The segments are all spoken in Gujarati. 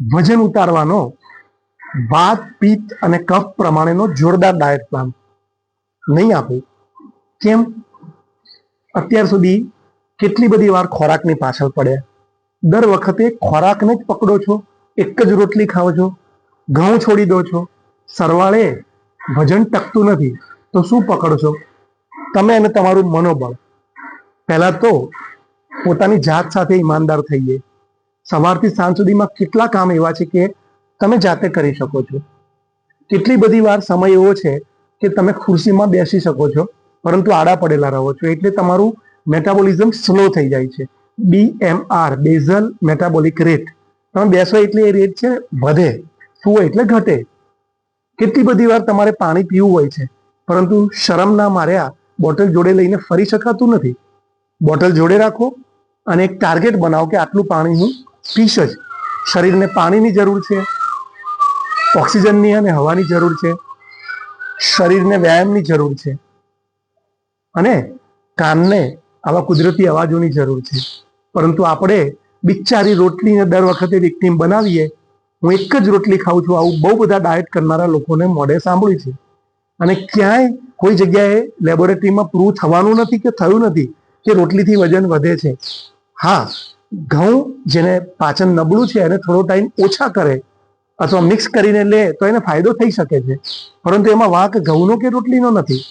વજન ઉતારવાનો વાત પિત્ત અને કફ પ્રમાણેનો જોરદાર ડાયટ પ્લાન નહીં આપું. કેમ? અત્યાર સુધી કેટલી બધી વાર ખોરાકની પાછળ પડ્યા. દર વખતે ખોરાકને જ પકડો છો, એક જ રોટલી ખાઓ છો, ઘઉં છોડી દો છો, સરવાળે વજન ટકતું નથી તો શું પકડશો? તમે અને તમારું મનોબળ. પહેલા તો પોતાની જાત સાથે ઈમાનદાર થઈએ. સવારથી સાંજ સુધીમાં કેટલા કામ એવા છે કે તમે જાતે કરી શકો છો. કેટલી બધી વાર સમય એવો છે કે તમે ખુરશીમાં બેસી શકો છો પરંતુ આડા પડેલા રહો છો, એટલે તમારું મેટાબોલિઝમ સ્લો થઈ જાય છે. BMR બેઝલ મેટાબોલિક રેટ, તમે બેસો એટલે એ રેટ છે વધે, સુવો એટલે ઘટે. કેટલી બધી વાર તમારે પાણી પીવું હોય છે પરંતુ શરમના માર્યા બોટલ જોડે લઈને ફરી શકાતું નથી. બોટલ જોડે રાખો અને એક ટાર્ગેટ બનાવો કે આટલું પાણી હું પીશ જ. શરીરને પાણીની જરૂર છે, ઓક્સિજનની અને હવાની જરૂર છે, શરીરને વ્યાયામની જરૂર છે અને કાનને આવા કુદરતી અવાજોની જરૂર છે. પરંતુ આપણે બિચારી રોટલીને દર વખતે વિક્ટીમ બનાવીએ. હું એક જ રોટલી ખાઉં છું, આવું બહુ બધા ડાયટ કરનારા લોકોને મોઢે સાંભળ્યું છે અને ક્યાંય કોઈ જગ્યાએ લેબોરેટરીમાં પ્રૂવ થવાનું નથી કે થયું નથી કે રોટલીથી વજન વધે છે. હા, ઘઉં જેને પાચન નબળું છે એને થોડો ટાઈમ ઓછા કરે અથવા મિક્સ કરીને લે તો એને ફાયદો થઈ શકે છે, પરંતુ એમાં વાંક ઘઉંનો કે રોટલીનો નથી,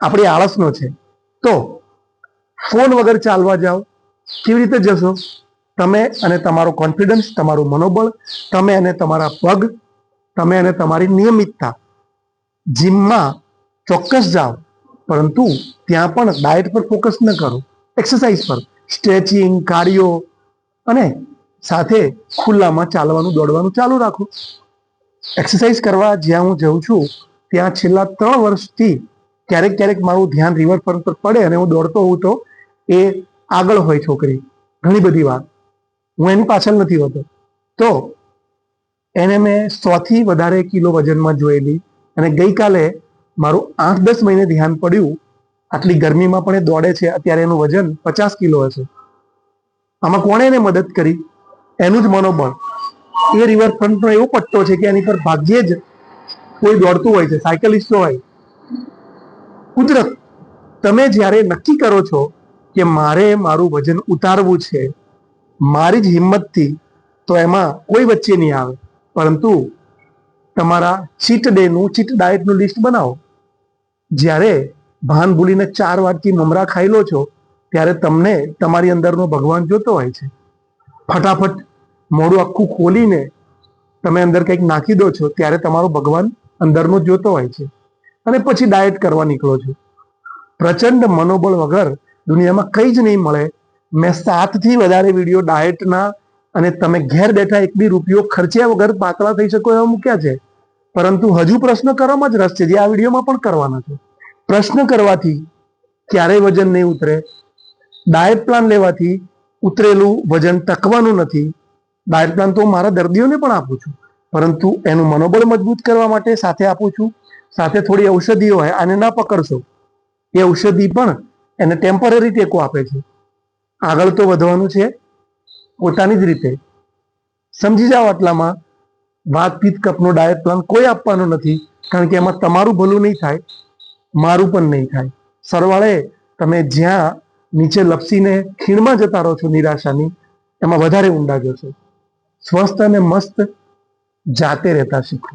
આપણી આળસનો છે. તો ફોન વગર ચાલવા જાઓ, કેવી રીતે જશો? તમે અને તમારો કોન્ફિડન્સ, તમારું મનોબળ, તમે અને તમારા પગ, તમે અને તમારી નિયમિતતા. જીમમાં ચોક્કસ જાઓ પરંતુ ત્યાં પણ ડાયટ પર ફોકસ ન કરો, એક્સરસાઇઝ પર, સ્ટ્રેચિંગ, કાર્ડિયો અને સાથે ખુલ્લામાં ચાલવાનું દોડવાનું ચાલુ રાખો. એક્સરસાઇઝ કરવા જ્યાં હું જઉં છું ત્યાં છેલ્લા 3 વર્ષથી ક્યારેક ક્યારેક મારું ધ્યાન રિવરફ્રન્ટ પર પડે અને હું દોડતો હોઉં તો એ આગળ હોય છોકરી, ઘણી બધી વાર હું એની પાછળ નથી હોતો, તો એને મેં 100 થી વધારે કિલો વજનમાં જોયેલી. અને ગઈકાલે મારું 8-10 મહિને ધ્યાન પડ્યું, આટલી ગરમીમાં પણ એ દોડે છે, અત્યારે એનું વજન 50 કિલો હશે. આમાં કોણે એને મદદ કરી? એનું જ મનોબળ. એ રિવરફ્રન્ટનો એવો પટ્ટો છે કે એની પર ભાગ્યે જ કોઈ દોડતું હોય છે, સાયકલિસ્ટો હોય. કુદરત. તમે જ્યારે નક્કી કરો છો કે મારે મારું વજન ઉતારવું છે મારી જ હિંમતથી, તો એમાં કોઈ વચ્ચે નહીં આવે, પરંતુ તમારા ચીટ ડેનું, ચીટ ડાયટનું લિસ્ટ બનાવો. જ્યારે ભાન ભૂલીને 4 વાટકી મમરા ખાઈ લો છો ત્યારે તમને તમારી અંદરનો ભગવાન જોતો હોય છે. ફટાફટ મોઢું આખું ખોલીને તમે અંદર કંઈક નાખી દો છો ત્યારે તમારો ભગવાન અંદરનો જોતો હોય છે અને પછી ડાયટ કરવા નીકળો છો. પ્રચંડ મનોબળ વગર દુનિયામાં કંઈ જ નહીં મળે. મેં 7 થી વધારે વિડીયો ડાયટના અને તમે ઘેર બેઠા 1 બી રૂપિયો ખર્ચ્યા વગર પાતળા થઈ શકો એવા મૂક્યા છે, પરંતુ હજુ પ્રશ્ન કરવામાં જ રસ છે, જે આ વિડીયોમાં પણ કરવાના છે. પ્રશ્ન કરવાથી ક્યારેય વજન નહીં ઉતરે. ડાયટ પ્લાન લેવાથી ઉતરેલું વજન ટકવાનું નથી. ડાયટ પ્લાન તો હું મારા દર્દીઓને પણ આપું છું, પરંતુ એનું મનોબળ મજબૂત કરવા માટે સાથે આપું છું. સાથે થોડી ઔષધિઓ હોય, આને ના પકડશો, એ ઔષધિ પણ એને ટેમ્પરરી ટેકો આપે છે. આગળ તો વધવાનું છે પોતાની જ રીતે. સમજી જાઓ આટલામાં. વાત પિત્ત કફનો ડાયટ પ્લાન કોઈ આપવાનો નથી, કારણ કે એમાં તમારું ભલું નહીં થાય, મારું પણ નહીં થાય. સરવાળે તમે જ્યાં નીચે લપસીને ખીણમાં જતા રહો છો નિરાશાની, એમાં વધારે ઊંડા જશો. સ્વસ્થ અને મસ્ત જાતે રહેતા શીખો.